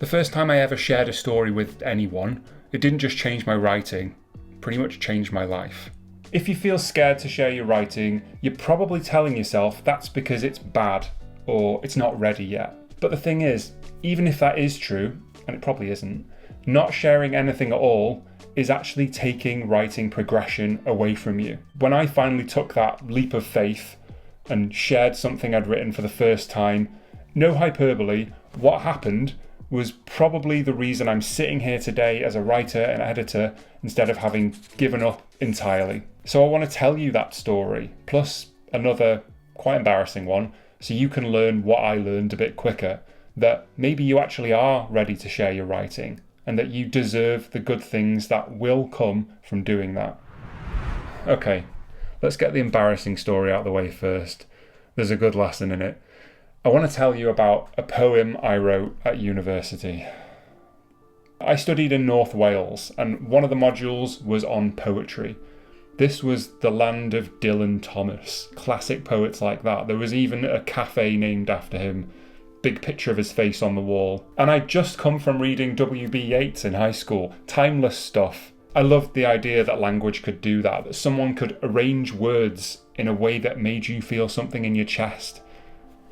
The first time I ever shared a story with anyone, it didn't just change my writing, it pretty much changed my life. If you feel scared to share your writing, you're probably telling yourself that's because it's bad or it's not ready yet. But the thing is, even if that is true, and it probably isn't, not sharing anything at all is actually taking writing progression away from you. When I finally took that leap of faith and shared something I'd written for the first time, no hyperbole, what happened was probably the reason I'm sitting here today as a writer and editor instead of having given up entirely. So I want to tell you that story, plus another quite embarrassing one, so you can learn what I learned a bit quicker, that maybe you actually are ready to share your writing and that you deserve the good things that will come from doing that. Okay, let's get the embarrassing story out of the way first. There's a good lesson in it. I want to tell you about a poem I wrote at university. I studied in North Wales, and one of the modules was on poetry. This was the land of Dylan Thomas, classic poets like that. There was even a cafe named after him, big picture of his face on the wall. And I'd just come from reading W.B. Yeats in high school, timeless stuff. I loved the idea that language could do that someone could arrange words in a way that made you feel something in your chest.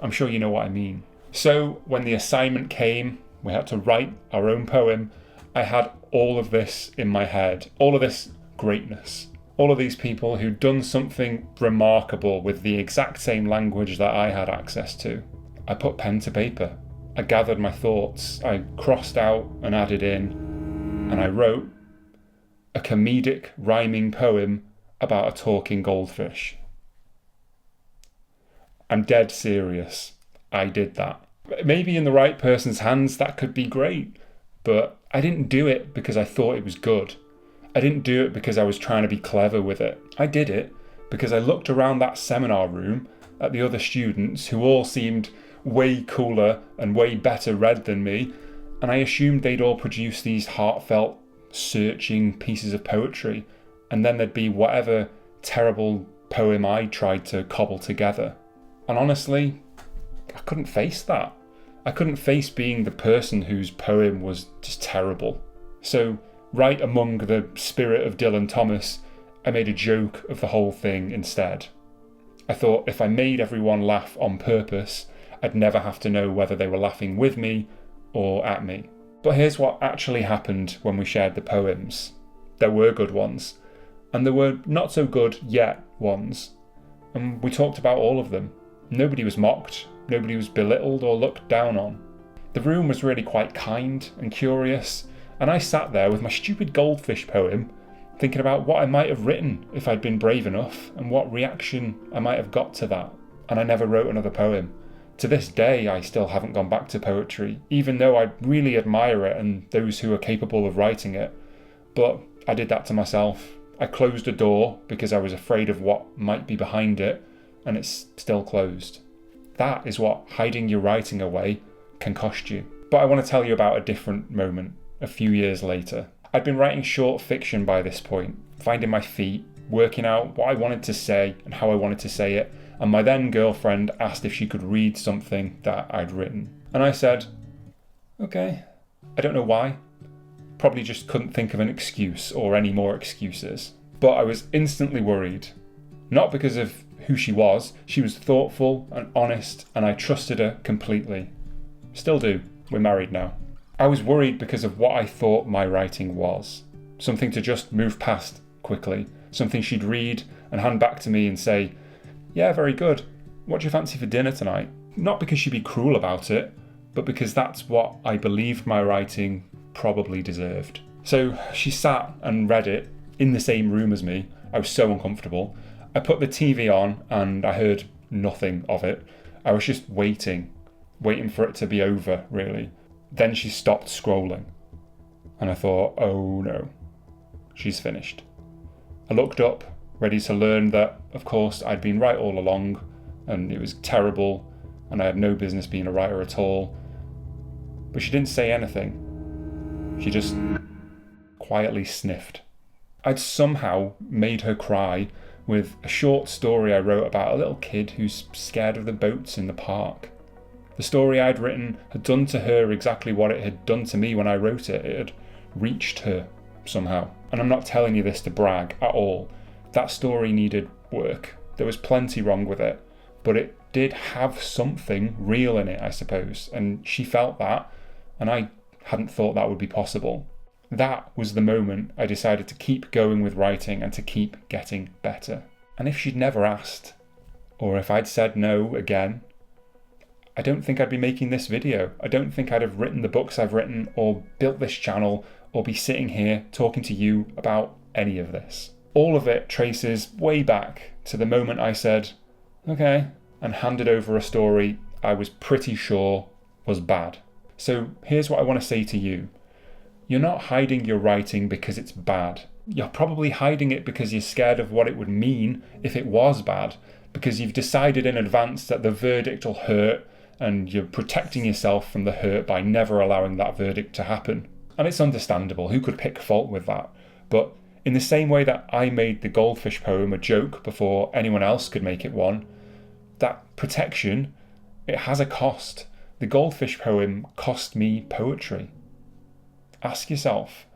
I'm sure you know what I mean. So when the assignment came, we had to write our own poem. I had all of this in my head, all of this greatness, all of these people who'd done something remarkable with the exact same language that I had access to. I put pen to paper. I gathered my thoughts. I crossed out and added in, and I wrote a comedic rhyming poem about a talking goldfish. I'm dead serious. I did that. Maybe in the right person's hands that could be great, but I didn't do it because I thought it was good. I didn't do it because I was trying to be clever with it. I did it because I looked around that seminar room at the other students who all seemed way cooler and way better read than me, and I assumed they'd all produce these heartfelt, searching pieces of poetry, and then there'd be whatever terrible poem I tried to cobble together. And honestly, I couldn't face that. I couldn't face being the person whose poem was just terrible. So, right among the spirit of Dylan Thomas, I made a joke of the whole thing instead. I thought if I made everyone laugh on purpose, I'd never have to know whether they were laughing with me or at me. But here's what actually happened when we shared the poems. There were good ones, and there were not so good yet ones. And we talked about all of them. Nobody was mocked, nobody was belittled or looked down on. The room was really quite kind and curious, and I sat there with my stupid goldfish poem, thinking about what I might have written if I'd been brave enough, and what reaction I might have got to that. And I never wrote another poem. To this day, I still haven't gone back to poetry, even though I really admire it and those who are capable of writing it. But I did that to myself. I closed a door because I was afraid of what might be behind it, and it's still closed. That is what hiding your writing away can cost you. But I want to tell you about a different moment, a few years later. I'd been writing short fiction by this point, finding my feet, working out what I wanted to say and how I wanted to say it, and my then girlfriend asked if she could read something that I'd written. And I said, okay. I don't know why. Probably just couldn't think of an excuse or any more excuses. But I was instantly worried. Not because of who she was thoughtful and honest, and I trusted her completely. Still do, we're married now. I was worried because of what I thought my writing was. Something to just move past quickly. Something she'd read and hand back to me and say, yeah, very good. What do you fancy for dinner tonight? Not because she'd be cruel about it, but because that's what I believed my writing probably deserved. So she sat and read it in the same room as me. I was so uncomfortable. I put the TV on and I heard nothing of it. I was just waiting for it to be over, really. Then she stopped scrolling. And I thought, oh no, she's finished. I looked up, ready to learn that, of course, I'd been right all along, and it was terrible, and I had no business being a writer at all. But she didn't say anything. She just quietly sniffed. I'd somehow made her cry with a short story I wrote about a little kid who's scared of the boats in the park. The story I'd written had done to her exactly what it had done to me when I wrote it. It had reached her somehow. And I'm not telling you this to brag at all. That story needed work. There was plenty wrong with it, but it did have something real in it, I suppose. And she felt that, and I hadn't thought that would be possible. That was the moment I decided to keep going with writing and to keep getting better. And if she'd never asked, or if I'd said no again, I don't think I'd be making this video. I don't think I'd have written the books I've written or built this channel or be sitting here talking to you about any of this. All of it traces way back to the moment I said, okay, and handed over a story I was pretty sure was bad. So here's what I want to say to you. You're not hiding your writing because it's bad. You're probably hiding it because you're scared of what it would mean if it was bad, because you've decided in advance that the verdict will hurt, and you're protecting yourself from the hurt by never allowing that verdict to happen. And it's understandable. Who could pick fault with that? But in the same way that I made the goldfish poem a joke before anyone else could make it one, that protection, it has a cost. The goldfish poem cost me poetry. Ask yourself,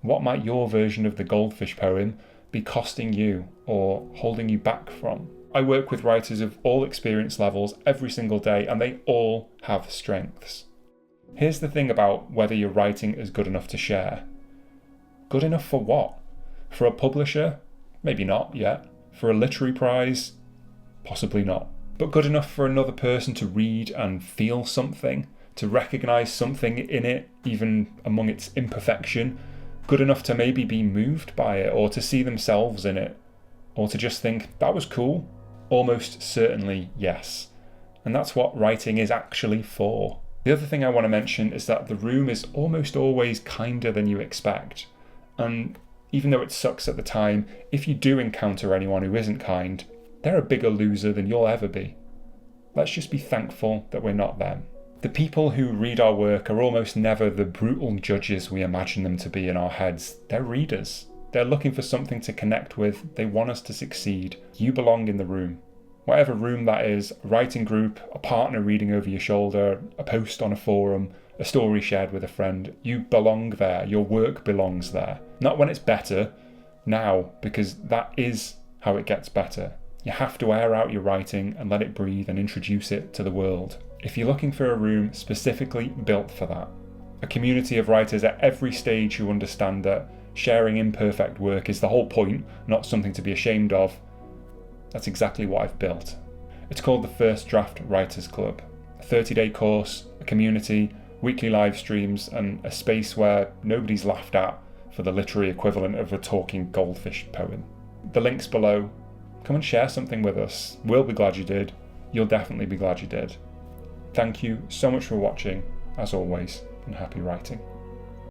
what might your version of the goldfish poem be costing you or holding you back from? I work with writers of all experience levels every single day, and they all have strengths. Here's the thing about whether your writing is good enough to share. Good enough for what? For a publisher? Maybe not yet. For a literary prize? Possibly not. But good enough for another person to read and feel something, to recognise something in it, even among its imperfection. Good enough to maybe be moved by it, or to see themselves in it, or to just think, that was cool. Almost certainly yes. And that's what writing is actually for. The other thing I want to mention is that the room is almost always kinder than you expect. And even though it sucks at the time, if you do encounter anyone who isn't kind, they're a bigger loser than you'll ever be. Let's just be thankful that we're not them. The people who read our work are almost never the brutal judges we imagine them to be in our heads. They're readers. They're looking for something to connect with. They want us to succeed. You belong in the room. Whatever room that is, a writing group, a partner reading over your shoulder, a post on a forum, a story shared with a friend, you belong there. Your work belongs there. Not when it's better, now, because that is how it gets better. You have to air out your writing and let it breathe and introduce it to the world. If you're looking for a room specifically built for that, a community of writers at every stage who understand that sharing imperfect work is the whole point, not something to be ashamed of, that's exactly what I've built. It's called the First Draft Writers Club. A 30-day course, a community, weekly live streams, and a space where nobody's laughed at for the literary equivalent of a talking goldfish poem. The link's below. Come and share something with us. We'll be glad you did. You'll definitely be glad you did. Thank you so much for watching, as always, and happy writing.